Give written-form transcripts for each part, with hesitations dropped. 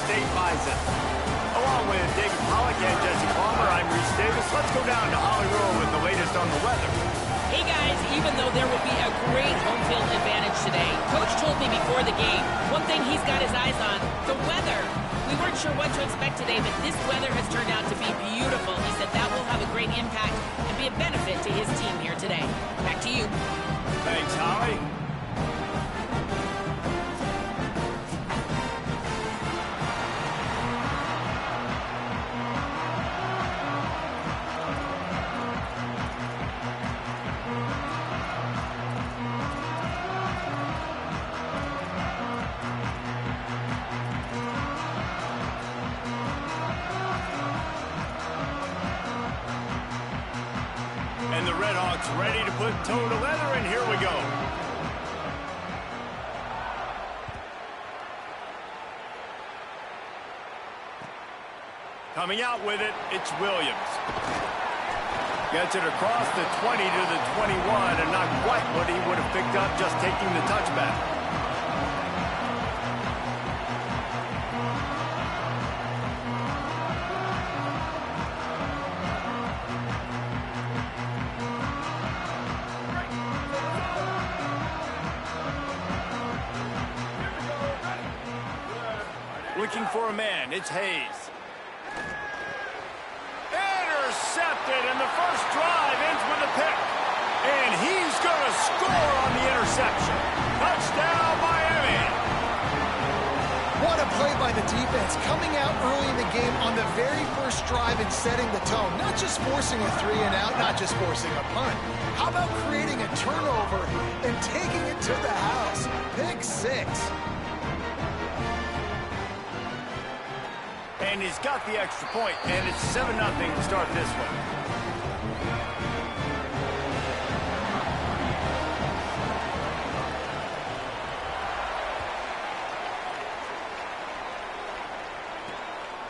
State Bison. Along with David Pollock and Jesse Palmer, I'm Reese Davis. Let's go down to Holly Rowe with the latest on the weather. Hey guys, even though there will be a great home field advantage today, Coach told me before the game, one thing he's got his eyes on, the weather. We weren't sure what to expect today, but this weather has turned out to be beautiful. He said that will have a great impact and be a benefit to his team here today. Back to you. Thanks, Holly. And the Redhawks ready to put toe to leather, and here we go. Coming out with it, it's Williams. Gets it across the 20 to the 21, and not quite what he would have picked up just taking the touchback. Looking for a man, it's Hayes. Intercepted, and the first drive ends with a pick. And he's going to score on the interception. Touchdown, Miami. What a play by the defense, coming out early in the game on the very first drive and setting the tone. Not just forcing a 3-and-out, not just forcing a punt. How about creating a turnover and taking it to the house? Pick 6. And he's got the extra point, and it's 7-0 to start this one.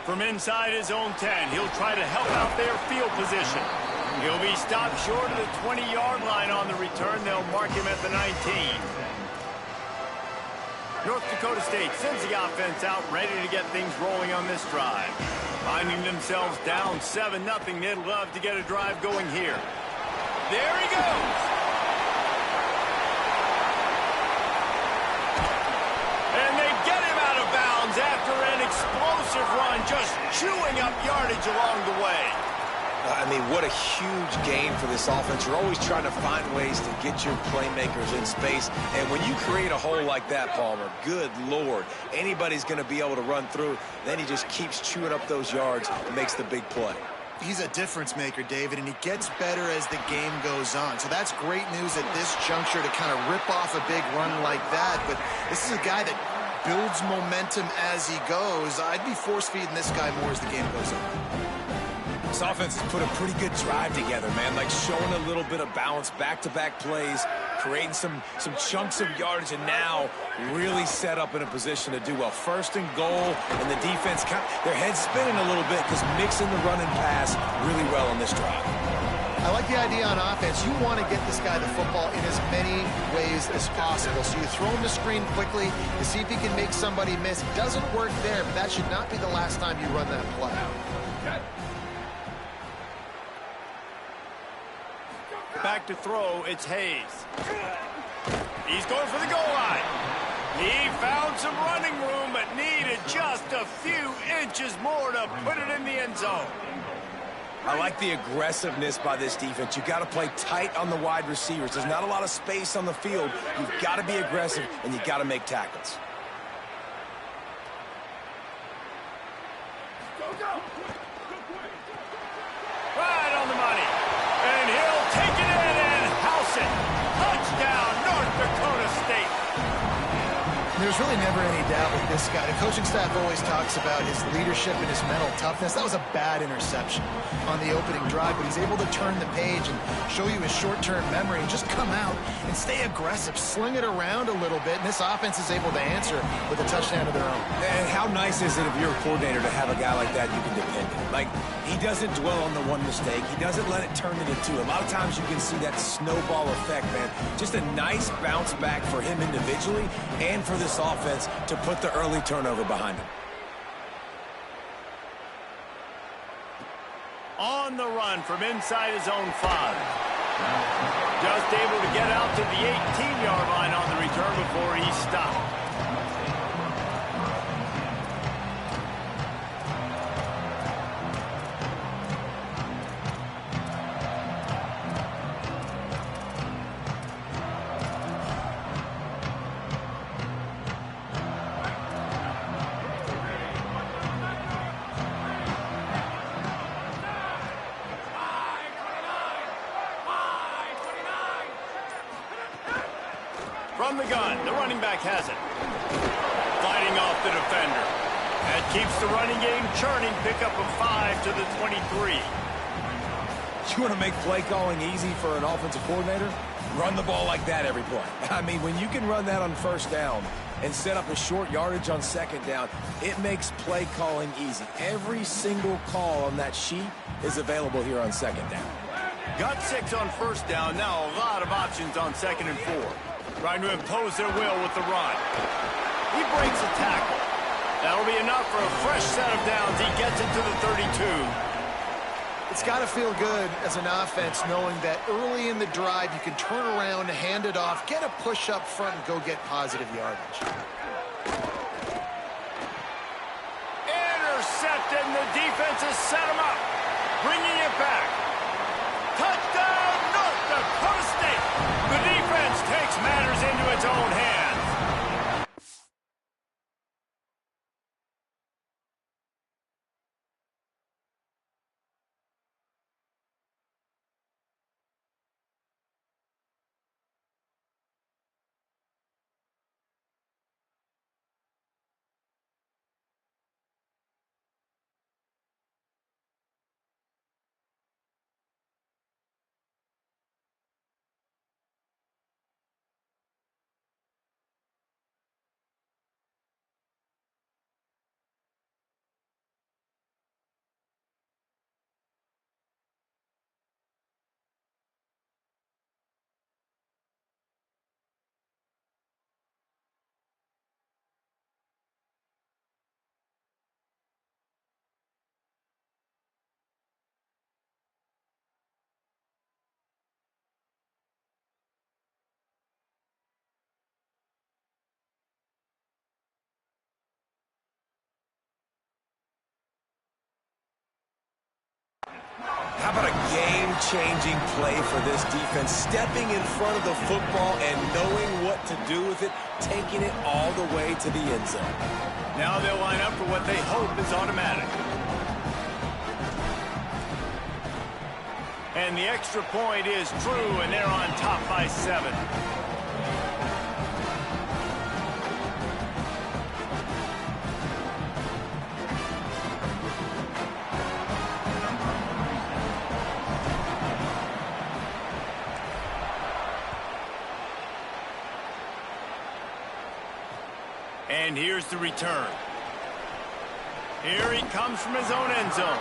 From inside his own 10, he'll try to help out their field position. He'll be stopped short of the 20-yard line on the return. They'll mark him at the 19. North Dakota State sends the offense out, ready to get things rolling on this drive. Finding themselves down 7-0, they'd love to get a drive going here. There he goes! And they get him out of bounds after an explosive run, just chewing up yardage along the way. I mean, what a huge gain for this offense. You're always trying to find ways to get your playmakers in space. And when you create a hole like that, Palmer, good Lord, anybody's going to be able to run through. Then he just keeps chewing up those yards and makes the big play. He's a difference maker, David, and he gets better as the game goes on. So that's great news at this juncture to kind of rip off a big run like that. But this is a guy that builds momentum as he goes. I'd be force-feeding this guy more as the game goes on. This offense has put a pretty good drive together, man, like showing a little bit of balance, back-to-back plays, creating some chunks of yardage, and now really set up in a position to do well. First and goal, and the defense, their head's spinning a little bit because mixing the run and pass really well on this drive. I like the idea on offense. You want to get this guy the football in as many ways as possible. So you throw him the screen quickly to see if he can make somebody miss. It doesn't work there, but that should not be the last time you run that play. Okay. Back to throw, it's Hayes. He's going for the goal line. He found some running room, but needed just a few inches more to put it in the end zone. I like the aggressiveness by this defense. You've got to play tight on the wide receivers. There's not a lot of space on the field. You've got to be aggressive, and you've got to make tackles. Right on the money. And he'll take it in and house it. Touchdown, North Dakota State. There's really never any doubt with this guy. The coaching staff always talks about his leadership and his mental toughness. That was a bad interception on the opening drive, but he's able to turn the page and show you his short-term memory and just come out and stay aggressive, sling it around a little bit, and this offense is able to answer with a touchdown of their own. And how nice is it if you're a coordinator to have a guy like that you can depend on? Like, he doesn't dwell on the one mistake. He doesn't let it turn into two. A lot of times you can see that snowball effect, man. Just a nice bounce back for him individually and for this offense to put the early turnover behind him. On the run from inside his own 5. Just able to get out to the 18-yard line on the return before he stopped. From the gun, the running back has it. Fighting off the defender. That keeps the running game churning. Pickup of 5 to the 23. You want to make play calling easy for an offensive coordinator? Run the ball like that every play. I mean, when you can run that on first down and set up a short yardage on second down, it makes play calling easy. Every single call on that sheet is available here on second down. Got 6 on first down. Now a lot of options on second and 4. Trying to impose their will with the run. He breaks a tackle. That'll be enough for a fresh set of downs. He gets it to the 32. It's got to feel good as an offense knowing that early in the drive you can turn around, hand it off, get a push up front, and go get positive yardage. Intercepted, and the defense has set him up. Bringing it back. Touchdown, North Dakota State. The defense takes matters into its own hands. How about a game-changing play for this defense? Stepping in front of the football and knowing what to do with it, taking it all the way to the end zone. Now they'll line up for what they hope is automatic. And the extra point is true, and they're on top by 7. And here's the return. Here he comes from his own end zone.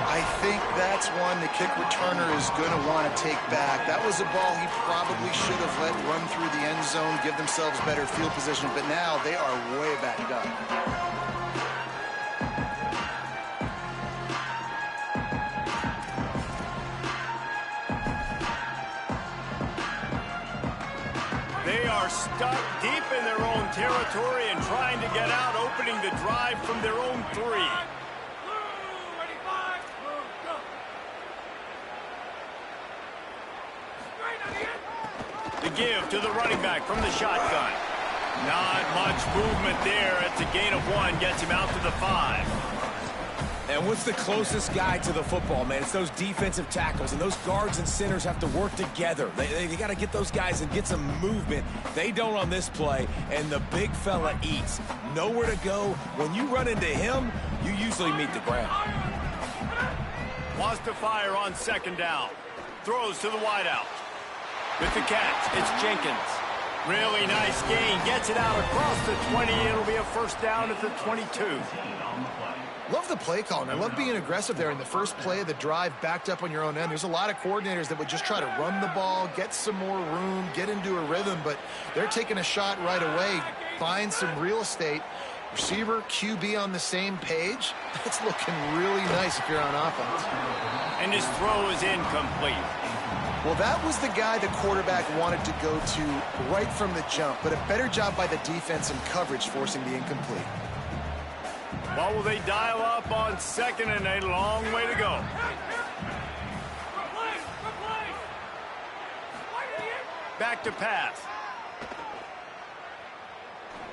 I think that's one the kick returner is going to want to take back. That was a ball he probably should have let run through the end zone, give themselves better field position, but now they are way backed up. They are stuck deep in their own territory and trying to get out, opening the drive from their own 3. The give to the running back from the shotgun. Not much movement there. It's a gain of 1, gets him out to the 5. And what's the closest guy to the football, man? It's those defensive tackles, and those guards and centers have to work together. They got to get those guys and get some movement. They don't on this play, and the big fella eats. Nowhere to go. When you run into him, you usually meet the ground. Wants to fire on second down. Throws to the wideout. With the catch, it's Jenkins. Really nice gain. Gets it out across the 20. It'll be a first down at the 22. Love the play call, and I love being aggressive there in the first play of the drive, backed up on your own end. There's a lot of coordinators that would just try to run the ball, get some more room, get into a rhythm, but they're taking a shot right away. Find some real estate. Receiver, QB on the same page. That's looking really nice if you're on offense. And his throw is incomplete. Well, that was the guy the quarterback wanted to go to right from the jump, but a better job by the defense in coverage forcing the incomplete. What will they dial up on 2nd and a long way to go? Back to pass.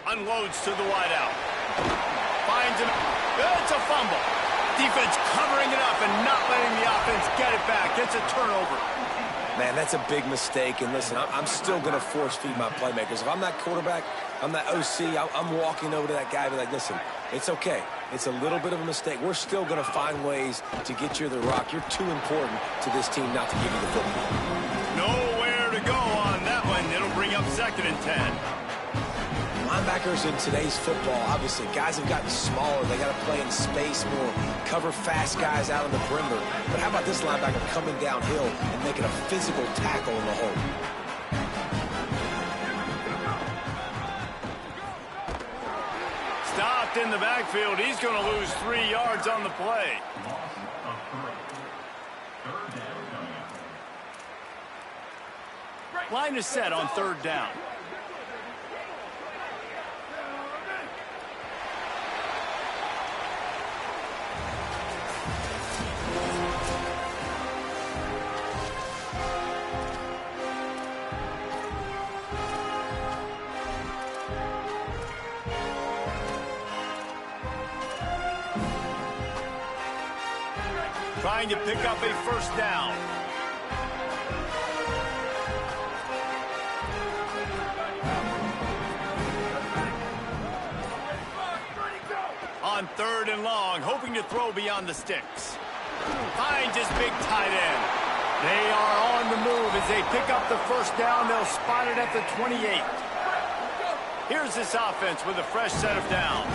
Unloads to the wideout. Finds him. It's a fumble. Defense covering it up and not letting the offense get it back. It's a turnover. Man, that's a big mistake. And listen, I'm still going to force feed my playmakers. If I'm that quarterback, I'm that OC, I'm walking over to that guy and be like, listen, it's okay. It's a little bit of a mistake. We're still going to find ways to get you the rock. You're too important to this team not to give you the football. Nowhere to go on that one. It'll bring up 2nd and 10. Linebackers in today's football, obviously, guys have gotten smaller. They got to play in space more, cover fast guys out on the perimeter. But how about this linebacker coming downhill and making a physical tackle in the hole? Stopped in the backfield. He's going to lose 3 yards on the play. Line is set on 3rd down. Trying to pick up a 1st down. On 3rd and long, hoping to throw beyond the sticks. Finds his big tight end. They are on the move as they pick up the 1st down. They'll spot it at the 28. Here's this offense with a fresh set of downs.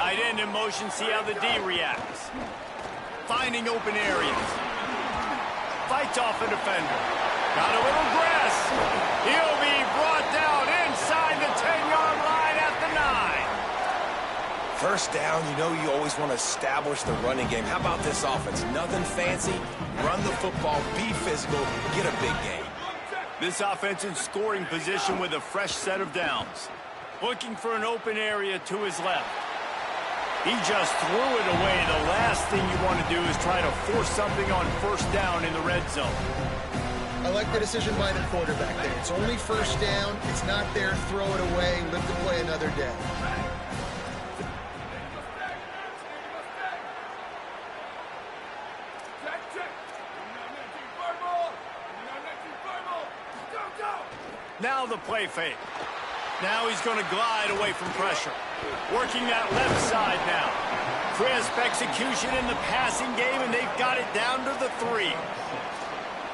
Tight end in motion, see how the D reacts. Finding open areas. Fights off a defender. Got a little grass. He'll be brought down inside the 10-yard line at the 9. 1st down, you know you always want to establish the running game. How about this offense? Nothing fancy. Run the football, be physical, get a big game. This offense in scoring position with a fresh set of downs. Looking for an open area to his left. He just threw it away. The last thing you want to do is try to force something on 1st down in the red zone. I like the decision by the quarterback there. It's only 1st down. It's not there. Throw it away. Live to play another day. Now the play fake. Now he's going to glide away from pressure. Working that left side now. Crisp execution in the passing game, and they've got it down to the 3.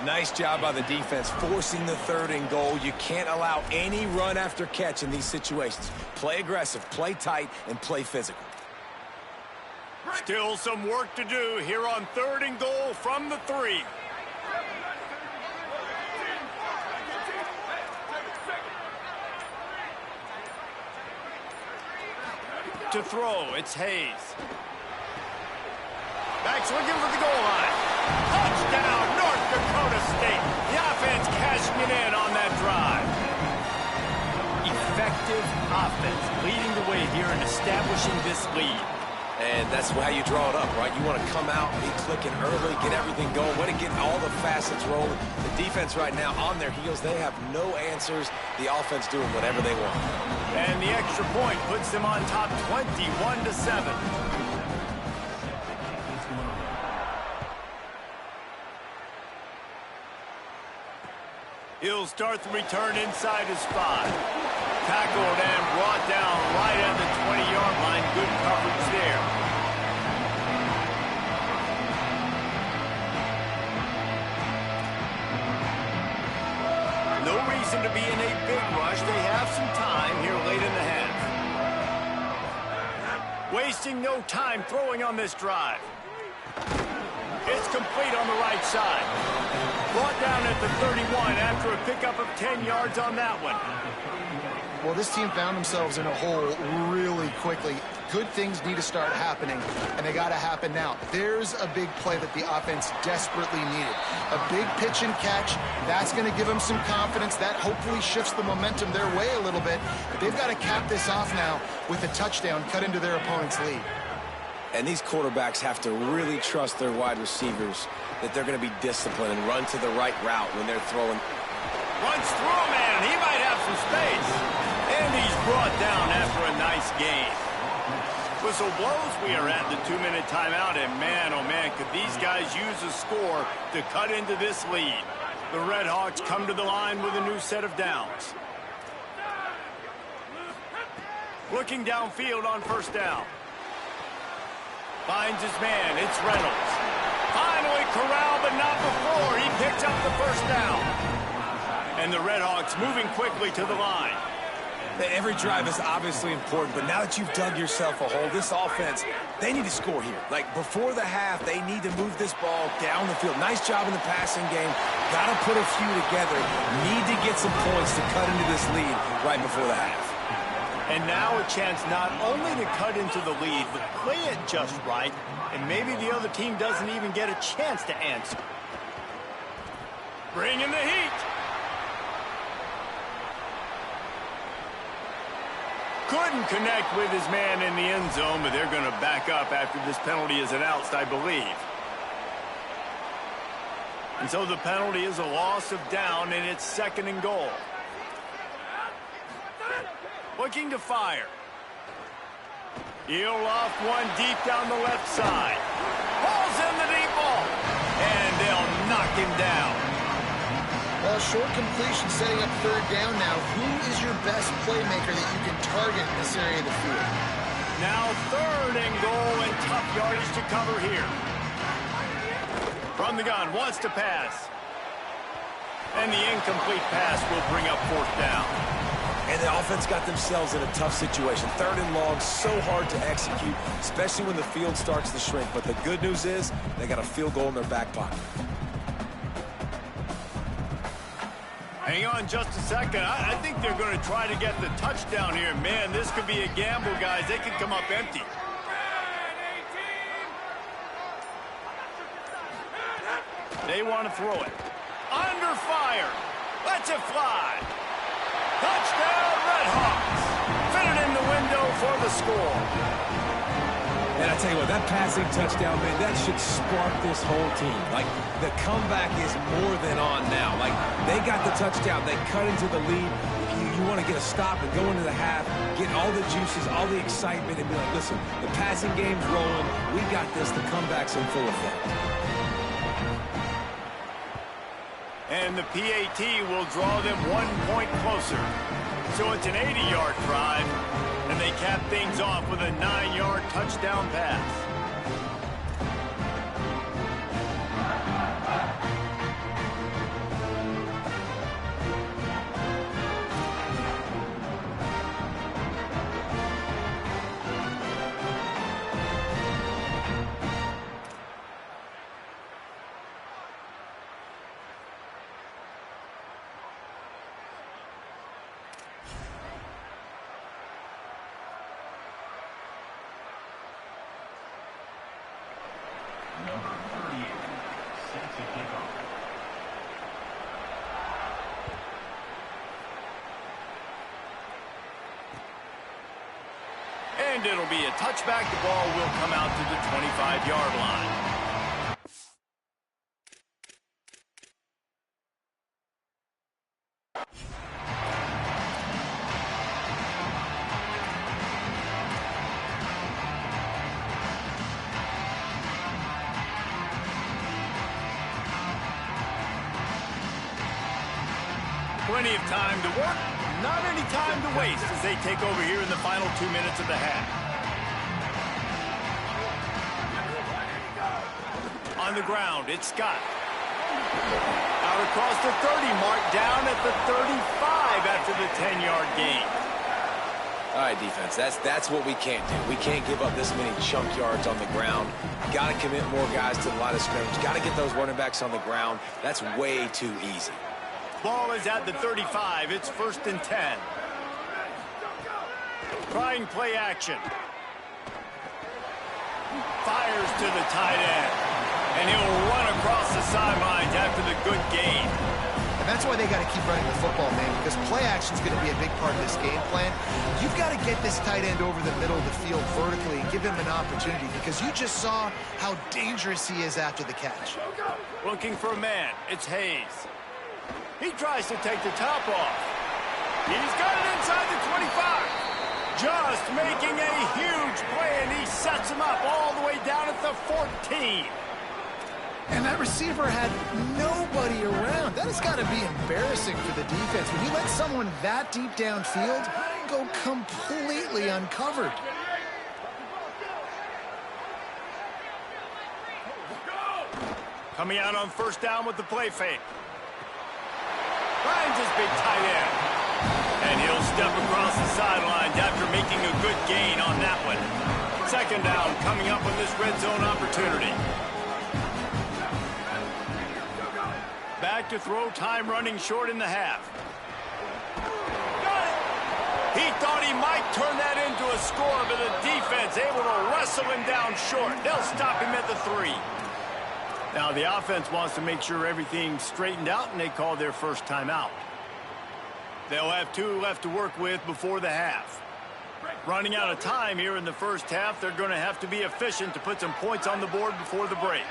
Nice job by the defense, forcing the 3rd and goal. You can't allow any run after catch in these situations. Play aggressive, play tight, and play physical. Still some work to do here on 3rd and goal from the 3. To throw, it's Hayes. Backs looking for the goal line. Touchdown, North Dakota State. The offense cashing it in on that drive. Effective offense leading the way here and establishing this lead. And that's how you draw it up, right? You want to come out, be clicking early, get everything going, way to get all the facets rolling. The defense right now on their heels, they have no answers. The offense doing whatever they want. And the extra point puts them on top 21-7. He'll start the return inside his 5. Tackled and brought down right at the 20-yard line. Good coverage there. No reason to be in a big rush. They have some time here late in the half. Wasting no time throwing on this drive. It's complete on the right side. Brought down at the 31 after a pickup of 10 yards on that one. Well, this team found themselves in a hole really quickly. Good things need to start happening, and they got to happen now. There's a big play that the offense desperately needed. A big pitch and catch. That's going to give them some confidence. That hopefully shifts the momentum their way a little bit. But they've got to cap this off now with a touchdown cut into their opponent's lead. And these quarterbacks have to really trust their wide receivers that they're going to be disciplined and run to the right route when they're throwing. Runs through a man. He might have some space. And he's brought down after a nice gain. Whistle blows. We are at the 2-minute timeout. And man, oh man, could these guys use a score to cut into this lead. The Red Hawks come to the line with a new set of downs. Looking downfield on first down. Finds his man. It's Reynolds. Finally corralled, but not before. He picks up the first down. And the Red Hawks moving quickly to the line. Every drive is obviously important, but now that you've dug yourself a hole, this offense, they need to score here. Like, before the half, they need to move this ball down the field. Nice job in the passing game. Got to put a few together. Need to get some points to cut into this lead right before the half. And now a chance not only to cut into the lead, but play it just right, and maybe the other team doesn't even get a chance to answer. Bring in the heat. Couldn't connect with his man in the end zone, but they're going to back up after this penalty is announced, I believe. And so the penalty is a loss of down, and it's 2nd and goal. Looking to fire. He'll loft one deep down the left side. Balls in the deep ball. And they'll knock him down. Well, short completion setting up 3rd down now. Who is your best playmaker that you can target in this area of the field? Now 3rd and goal and tough yardage to cover here. From the gun, wants to pass. And the incomplete pass will bring up 4th down. And the offense got themselves in a tough situation. 3rd and long, so hard to execute, especially when the field starts to shrink. But the good news is they got a field goal in their back pocket. Hang on just a second. I think they're going to try to get the touchdown here. Man, this could be a gamble, guys. They could come up empty. They want to throw it. Under fire. Lets it fly. Touchdown, Red Hawks. Fitted in the window for the score. And I tell you what, that passing touchdown, man, that should spark this whole team. Like, the comeback is more than on now. Like, they got the touchdown. They cut into the lead. You want to get a stop and go into the half, get all the juices, all the excitement, and be like, listen, the passing game's rolling. We got this. The comeback's in full effect. And the PAT will draw them 1 point closer. So it's an 80-yard drive, and they cap things off with a 9-yard touchdown pass. Number 38, set to kick off. And it'll be a touchback. The ball will come out to the 25-yard line. Plenty of time to work, not any time to waste as they take over here in the final 2 minutes of the half. On the ground, it's Scott. Out across the 30 mark, down at the 35 after the 10-yard gain. All right, defense, that's what we can't do. We can't give up this many chunk yards on the ground. Got to commit more guys to the line of scrimmage. Got to get those running backs on the ground. That's way too easy. Ball is at the 35. It's 1st and 10. Trying play action. Fires to the tight end. And he'll run across the sidelines after the good gain. And that's why they got to keep running the football, man, because play action is going to be a big part of this game plan. You've got to get this tight end over the middle of the field vertically and give him an opportunity, because you just saw how dangerous he is after the catch. Looking for a man. It's Hayes. He tries to take the top off. He's got it inside the 25. Just making a huge play, and he sets him up all the way down at the 14. And that receiver had nobody around. That has got to be embarrassing for the defense. When you let someone that deep downfield go completely uncovered. Coming out on 1st down with the play fake. Finds his big tight end. And he'll step across the sidelines after making a good gain on that one. 2nd down coming up on this red zone opportunity. Back to throw, time running short in the half. He thought he might turn that into a score, but the defense able to wrestle him down short. They'll stop him at the 3. Now the offense wants to make sure everything's straightened out, and they call their first timeout. They'll have 2 left to work with before the half. Running out of time here in the first half, they're going to have to be efficient to put some points on the board before the break.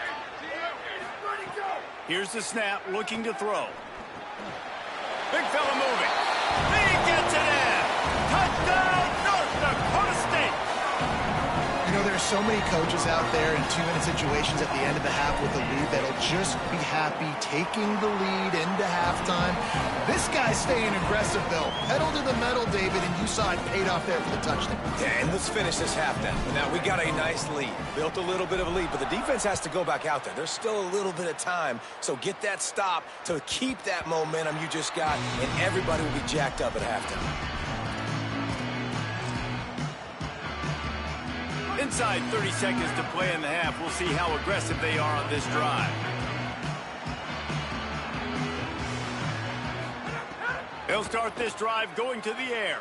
Here's the snap, looking to throw. Big fella moving. He gets it in. Touchdown, North Dakota State. You know, there's so many coaches out there in 2-minute situations at the end of the half with a lead that'll just be happy taking the lead into halftime. This guy's staying aggressive, though. Pedal to the metal, David, and you saw it paid off there for the touchdown. Yeah, and let's finish this half then. Now, we got a nice lead. Built a little bit of a lead, but the defense has to go back out there. There's still a little bit of time, so get that stop to keep that momentum you just got, and everybody will be jacked up at halftime. Inside 30 seconds to play in the half. We'll see how aggressive they are on this drive. They'll start this drive going to the air.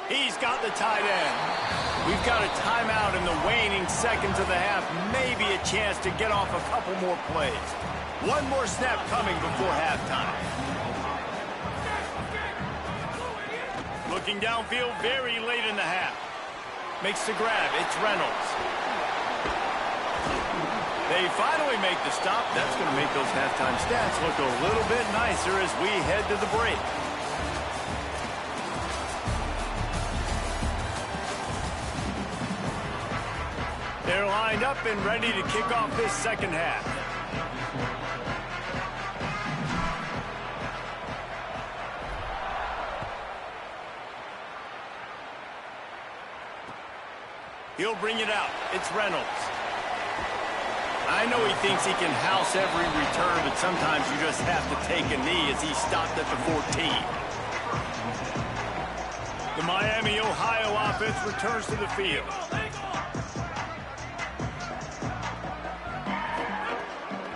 He's got the tight end. We've got a timeout in the waning seconds of the half. Maybe a chance to get off a couple more plays. One more snap coming before halftime. Looking downfield very late in the half. Makes the grab. It's Reynolds. They finally make the stop. That's going to make those halftime stats look a little bit nicer as we head to the break. They're lined up and ready to kick off this second half. He'll bring it out. It's Reynolds. I know he thinks he can house every return, but sometimes you just have to take a knee as he stopped at the 14. The Miami, Ohio offense returns to the field.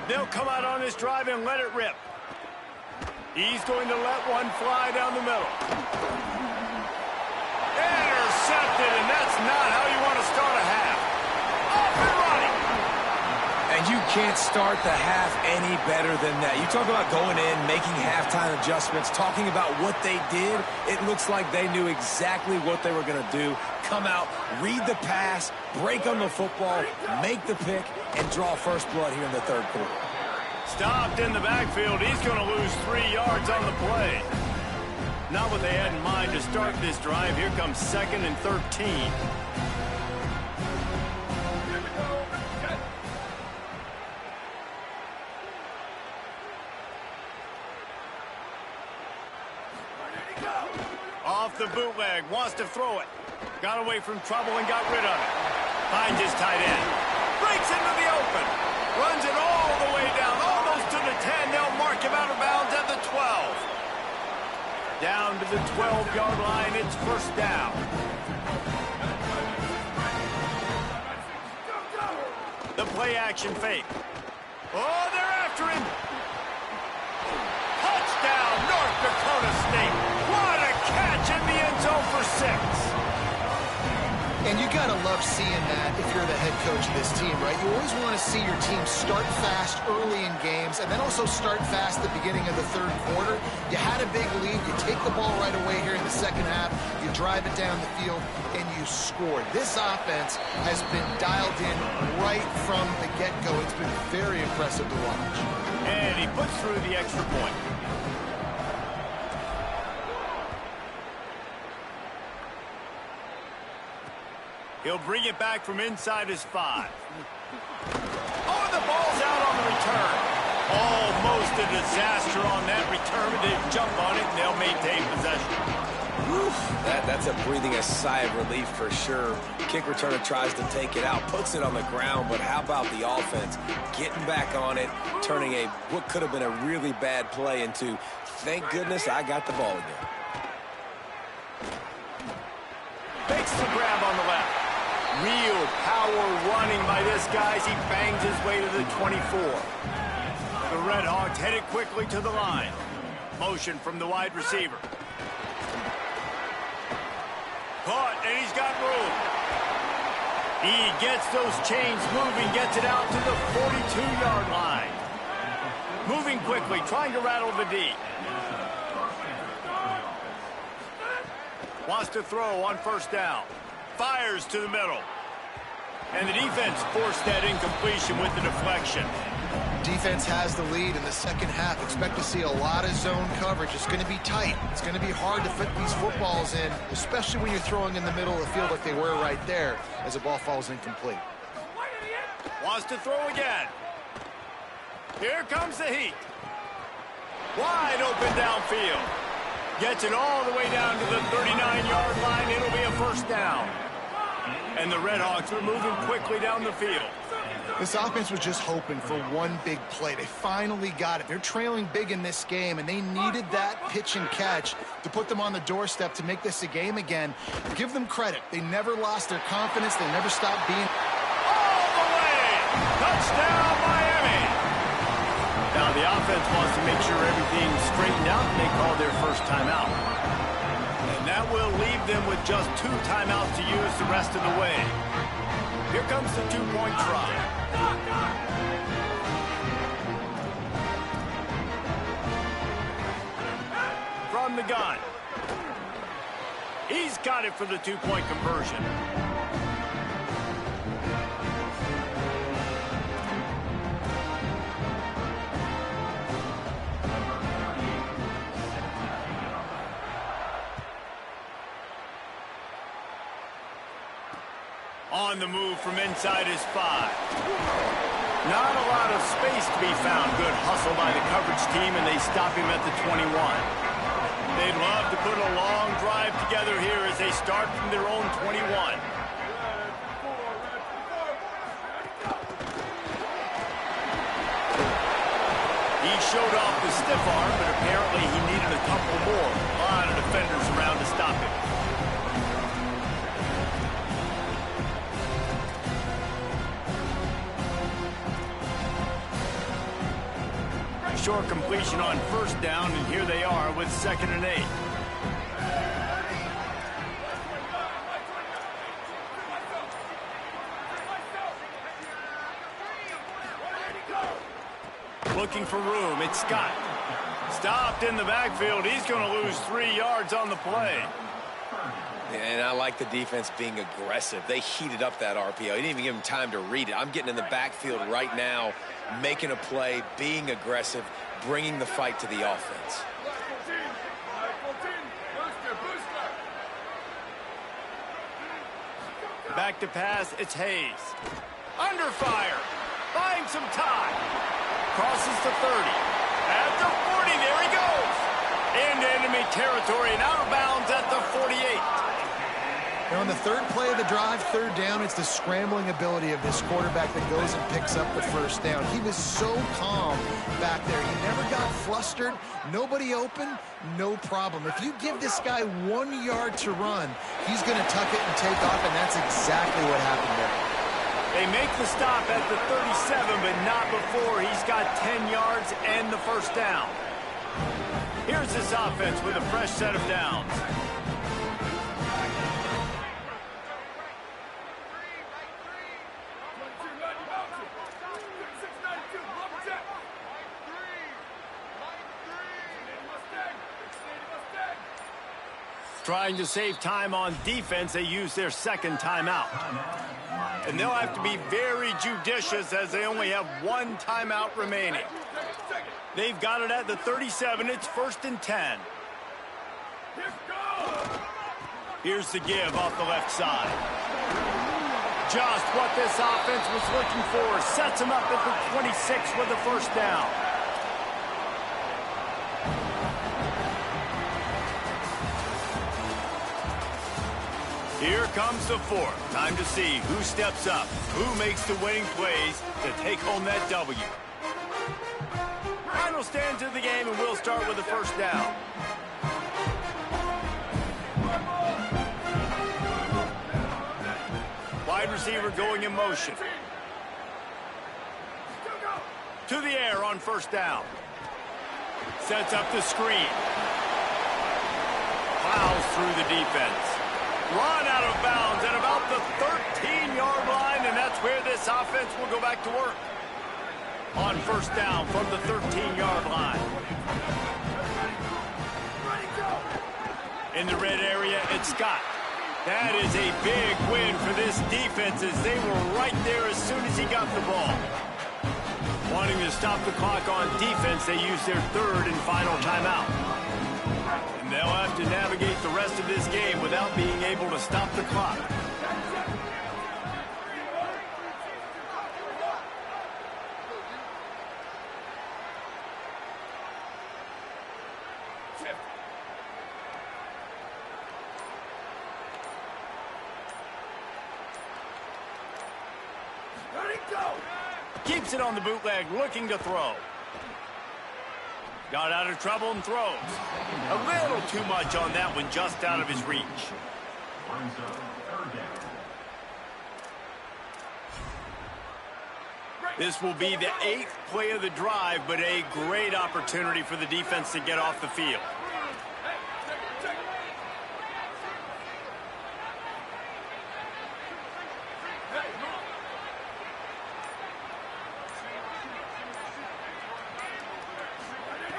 They'll come out on this drive and let it rip. He's going to let one fly down the middle. Intercepted, and that's not how you want to start a half. Off and running. And you can't start the half any better than that. You talk about going in, making halftime adjustments, talking about what they did. It looks like they knew exactly what they were going to do. Come out, read the pass, break on the football, make the pick, and draw first blood here in the third quarter. Stopped in the backfield. He's going to lose 3 yards on the play. Not what they had in mind to start this drive. Here comes 2nd and 13. Off the bootleg, wants to throw it. Got away from trouble and got rid of it. Finds his tight end. Breaks into the open. Runs it all the way down, almost to the 10. They'll mark him out of bounds at the 12. Down to the 12-yard line, it's first down. The play action fake. Oh, they're after him. Touchdown, North Dakota State. What a catch in the end zone for 6. And you got to love seeing that if you're the head coach of this team, right? You always want to see your team start fast early in games and then also start fast at the beginning of the third quarter. You had a big lead. You take the ball right away here in the second half. You drive it down the field, and you score. This offense has been dialed in right from the get-go. It's been very impressive to watch. And he puts through the extra point. He'll bring it back from inside his 5. Oh, and the ball's out on the return. Almost a disaster on that return. They jump on it, and they'll maintain possession. That's a breathing a sigh of relief for sure. Kick returner tries to take it out, puts it on the ground, but how about the offense getting back on it, turning what could have been a really bad play into, thank goodness I got the ball again. Makes the grab on the left. Real power running by this guy as he bangs his way to the 24. The Red Hawks headed quickly to the line. Motion from the wide receiver. Caught, and he's got room. He gets those chains moving, gets it out to the 42-yard line. Moving quickly, trying to rattle the D. Wants to throw on first down. Fires to the middle. And the defense forced that incompletion with the deflection. Defense has the lead in the second half. Expect to see a lot of zone coverage. It's going to be tight. It's going to be hard to fit these footballs in, especially when you're throwing in the middle of the field like they were right there as the ball falls incomplete. Wants to throw again. Here comes the heat. Wide open downfield. Gets it all the way down to the 39-yard line. It'll be a first down. And the Red Hawks are moving quickly down the field. This offense was just hoping for one big play. They finally got it. They're trailing big in this game, and they needed that pitch and catch to put them on the doorstep to make this a game again. Give them credit. They never lost their confidence. They never stopped being... All the way! Touchdown, Miami! Now, the offense wants to make sure everything's straightened out, and they call their first timeout. And that will leave them with just 2 timeouts to use the rest of the way. Here comes the 2-point try. From the gun. He's got it for the 2-point conversion. On the move from inside his 5. Not a lot of space to be found. Good hustle by the coverage team, and they stop him at the 21. They'd love to put a long drive together here as they start from their own 21. He showed off the stiff arm, but apparently he needed a couple more. A lot of defenders around to stop him. Short completion on first down, and here they are with 2nd and 8. Looking for room, it's Scott. Stopped in the backfield. He's going to lose 3 yards on the play. And I like the defense being aggressive. They heated up that RPO. He didn't even give him time to read it. I'm getting in the backfield right now, making a play, being aggressive, bringing the fight to the offense. Back to pass, it's Hayes. Under fire. Finds some time. Crosses the 30. At the 40, there he goes. Into enemy territory and out of bounds at the 48. Now on the third play of the drive, third down, it's the scrambling ability of this quarterback that goes and picks up the first down. He was so calm back there. He never got flustered. Nobody open, no problem. If you give this guy 1 yard to run, he's going to tuck it and take off, and that's exactly what happened there. They make the stop at the 37, but not before he's got 10 yards and the first down. Here's this offense with a fresh set of downs. Trying to save time on defense, they use their second timeout. And they'll have to be very judicious as they only have one timeout remaining. They've got it at the 37. It's 1st and 10. Here's the give off the left side. Just what this offense was looking for. Sets them up at the 26 with the first down. Here comes the fourth. Time to see who steps up, who makes the winning plays to take home that W. Final stands of the game, and we'll start with the first down. Wide receiver going in motion. To the air on first down. Sets up the screen. Plows through the defense. Run out of bounds at about the 13-yard line, and that's where this offense will go back to work. On first down from the 13-yard line. In the red area, it's Scott. That is a big win for this defense as they were right there as soon as he got the ball. Wanting to stop the clock on defense, they use their third and final timeout. And they'll have to navigate the rest of this game without being able to stop the clock. Keeps it on the bootleg, looking to throw. Got out of trouble and throws. A little too much on that one, just out of his reach. This will be the 8th play of the drive, but a great opportunity for the defense to get off the field.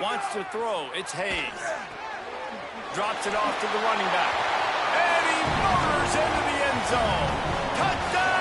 Wants to throw. It's Hayes. Drops it off to the running back. And he motors into the end zone. Touchdown!